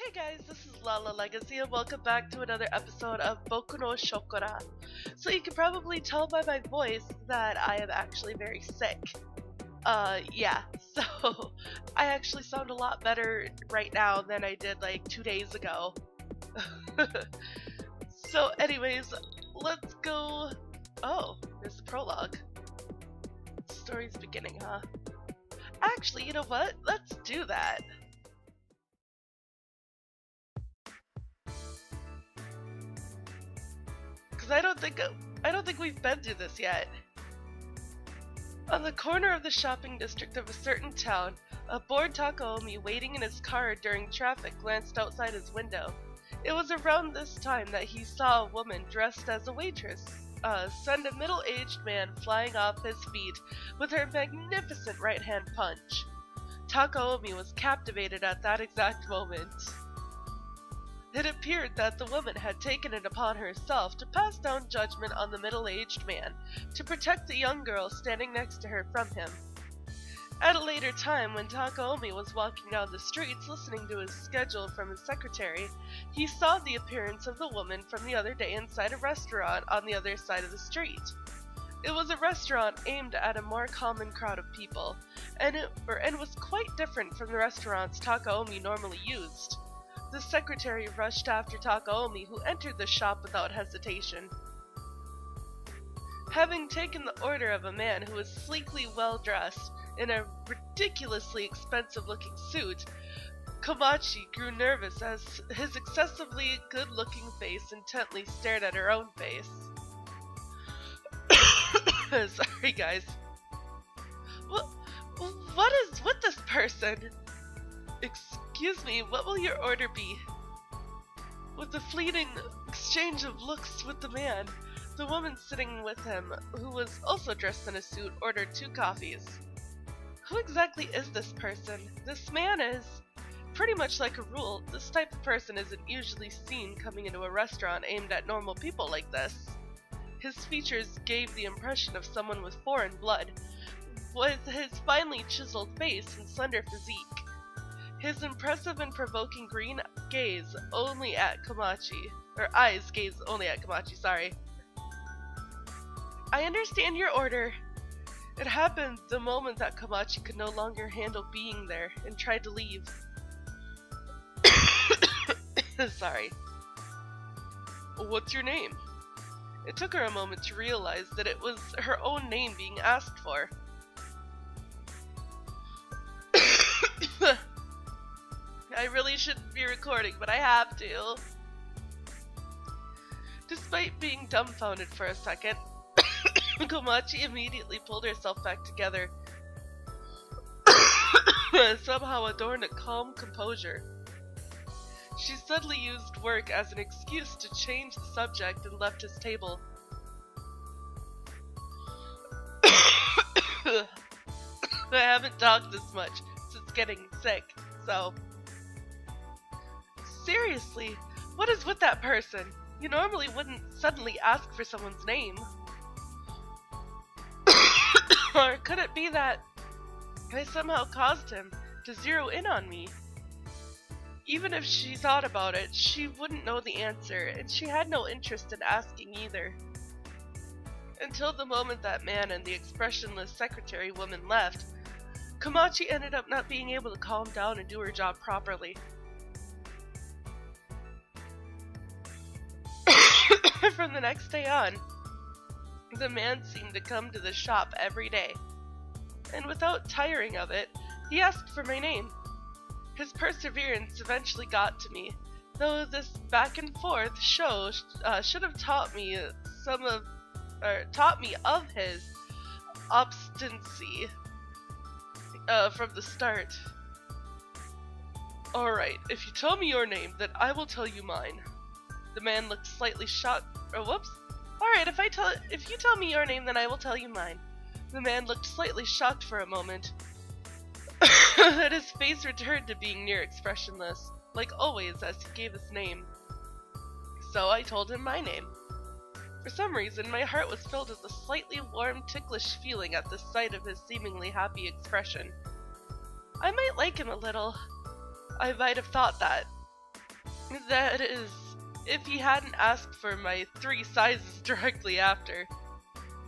Hey guys, this is Lala Legacy and welcome back to another episode of Boku no Shokora. So you can probably tell by my voice that I am actually very sick. So I actually sound a lot better right now than I did like 2 days ago. So anyways, let's go. Oh, there's the prologue. Story's beginning, huh? Actually, you know what? Let's do that. Because I don't think we've been through this yet. On the corner of the shopping district of a certain town, a bored Takaomi waiting in his car during traffic glanced outside his window. It was around this time that he saw a woman dressed as a waitress send a middle-aged man flying off his feet with her magnificent right-hand punch. Takaomi was captivated at that exact moment. It appeared that the woman had taken it upon herself to pass down judgment on the middle-aged man to protect the young girl standing next to her from him. At a later time, when Takaomi was walking down the streets listening to his schedule from his secretary, he saw the appearance of the woman from the other day inside a restaurant on the other side of the street. It was a restaurant aimed at a more common crowd of people, and was quite different from the restaurants Takaomi normally used. The secretary rushed after Takaomi, who entered the shop without hesitation. Having taken the order of a man who was sleekly well-dressed in a ridiculously expensive-looking suit, Komachi grew nervous as his excessively good-looking face intently stared at her own face. Sorry, guys. What is with this person? Excuse me, what will your order be? With a fleeting exchange of looks with the man, the woman sitting with him, who was also dressed in a suit, ordered 2 coffees. Who exactly is this person? This man is... Pretty much like a rule, this type of person isn't usually seen coming into a restaurant aimed at normal people like this. His features gave the impression of someone with foreign blood, with his finely chiseled face and slender physique. His impressive and provoking green gaze only at Komachi. Or eyes gaze only at Komachi, sorry. I understand your order. It happened the moment that Komachi could no longer handle being there and tried to leave. Sorry. What's your name? It took her a moment to realize that it was her own name being asked for. I really shouldn't be recording, but I have to. Despite being dumbfounded for a second, Komachi immediately pulled herself back together, somehow adorned a calm composure. She suddenly used work as an excuse to change the subject and left his table. I haven't talked this much since getting sick, so... Seriously, what is with that person? You normally wouldn't suddenly ask for someone's name. Or could it be that I somehow caused him to zero in on me? Even if she thought about it, she wouldn't know the answer, and she had no interest in asking either. Until the moment that man and the expressionless secretary woman left, Komachi ended up not being able to calm down and do her job properly. From the next day on, the man seemed to come to the shop every day, and without tiring of it, he asked for my name. His perseverance eventually got to me, though this back and forth show should have taught me of his obstinacy from the start. Alright, if you tell me your name, then I will tell you mine. The man looked slightly shocked. Oh, whoops. Alright, if you tell me your name, then I will tell you mine. The man looked slightly shocked for a moment. Then his face returned to being near expressionless, like always as he gave his name. So I told him my name. For some reason, my heart was filled with a slightly warm, ticklish feeling at the sight of his seemingly happy expression. I might like him a little. I might have thought that. That is, if he hadn't asked for my 3 sizes directly after.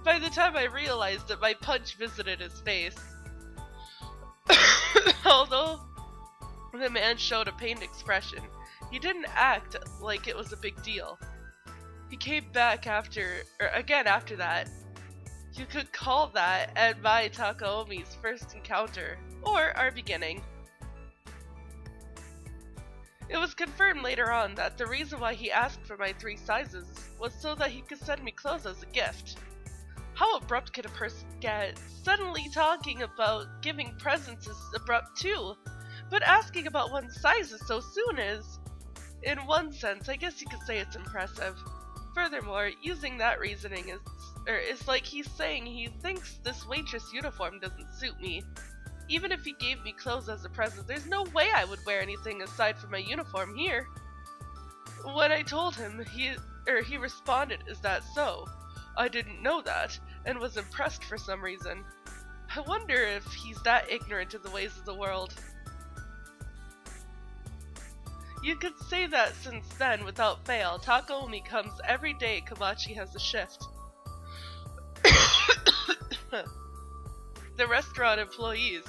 By the time I realized it, my punch visited his face. Although the man showed a pained expression, he didn't act like it was a big deal. He came back again after that. You could call that and my Takaomi's first encounter, or our beginning. It was confirmed later on that the reason why he asked for my 3 sizes was so that he could send me clothes as a gift. How abrupt could a person get? Suddenly talking about giving presents is abrupt too, but asking about one's sizes so soon is, in one sense, I guess you could say it's impressive. Furthermore, using that reasoning is like he's saying he thinks this waitress uniform doesn't suit me. Even if he gave me clothes as a present, there's no way I would wear anything aside from my uniform here. When I told him, he responded, "Is that so? I didn't know that," and was impressed for some reason. I wonder if he's that ignorant of the ways of the world. You could say that since then, without fail, Takaomi comes every day Komachi has a shift. The restaurant employees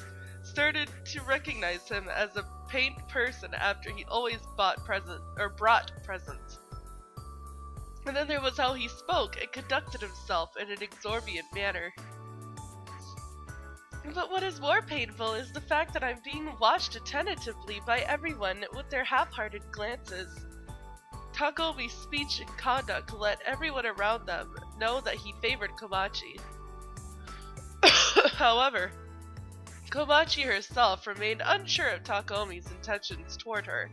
started to recognize him as a paint person after he always brought presents. And then there was how he spoke and conducted himself in an exorbitant manner. But what is more painful is the fact that I'm being watched attentively by everyone with their half-hearted glances. Takomi's speech and conduct let everyone around them know that he favored Komachi. However, Komachi herself remained unsure of Takomi's intentions toward her,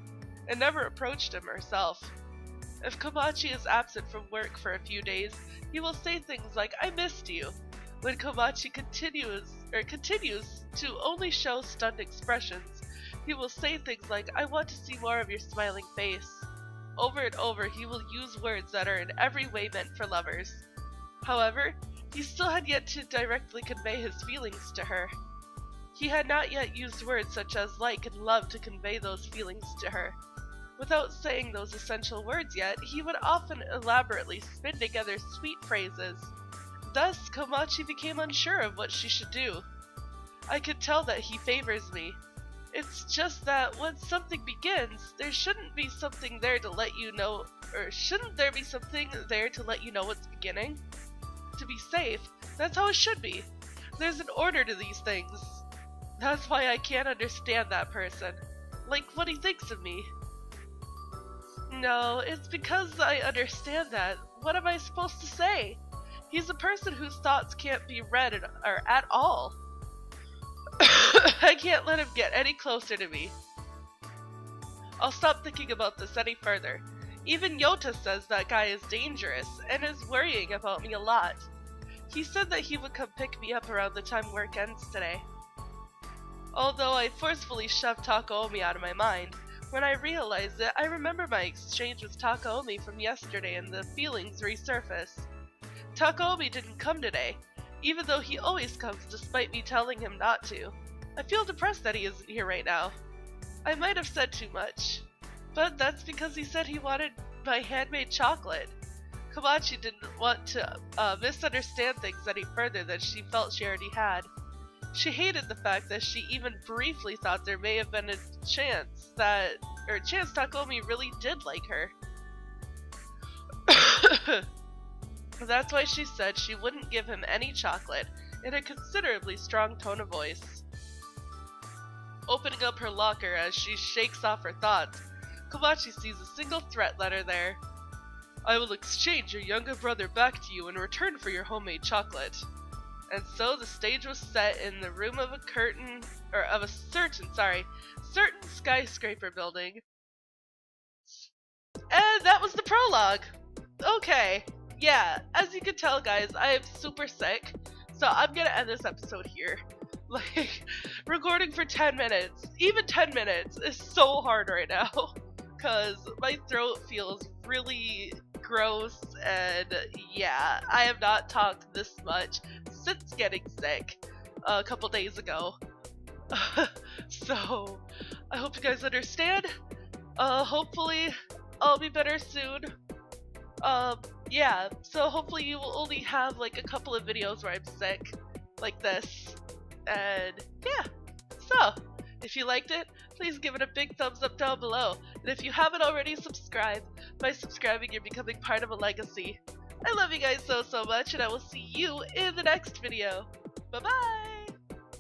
and never approached him herself. If Komachi is absent from work for a few days, he will say things like, "I missed you." When Komachi continues to only show stunned expressions, he will say things like, "I want to see more of your smiling face." Over and over, he will use words that are in every way meant for lovers. However, he still had yet to directly convey his feelings to her. He had not yet used words such as like and love to convey those feelings to her. Without saying those essential words yet, he would often elaborately spin together sweet phrases. Thus, Komachi became unsure of what she should do. I could tell that he favors me. It's just that when something begins, there shouldn't be something there to let you know, or shouldn't there be something there to let you know it's beginning? To be safe, that's how it should be. There's an order to these things. That's why I can't understand that person. Like what he thinks of me. No, it's because I understand that. What am I supposed to say? He's a person whose thoughts can't be read at all. I can't let him get any closer to me. I'll stop thinking about this any further. Even Yota says that guy is dangerous and is worrying about me a lot. He said that he would come pick me up around the time work ends today. Although I forcefully shoved Takaomi out of my mind, when I realized it, I remember my exchange with Takaomi from yesterday and the feelings resurfaced. Takaomi didn't come today, even though he always comes despite me telling him not to. I feel depressed that he isn't here right now. I might have said too much, but that's because he said he wanted my handmade chocolate. Komachi didn't want to misunderstand things any further than she felt she already had. She hated the fact that she even briefly thought there may have been a chance Takaomi really did like her. That's why she said she wouldn't give him any chocolate, in a considerably strong tone of voice. Opening up her locker as she shakes off her thoughts, Komachi sees a single threat letter there. "I will exchange your younger brother back to you in return for your homemade chocolate." And so the stage was set in the room of a certain skyscraper building. And that was the prologue! Okay, yeah, as you can tell guys, I am super sick, so I'm gonna end this episode here. Like, recording for 10 minutes, even 10 minutes is so hard right now, cause my throat feels really gross, and yeah, I have not talked this much since getting sick a couple days ago. So I hope you guys understand. Hopefully I'll be better soon. Yeah, so hopefully you will only have like a couple of videos where I'm sick, like this. And yeah, so if you liked it, please give it a big thumbs up down below. And if you haven't already subscribed, by subscribing you're becoming part of a legacy. I love you guys so much, and I will see you in the next video. Bye bye!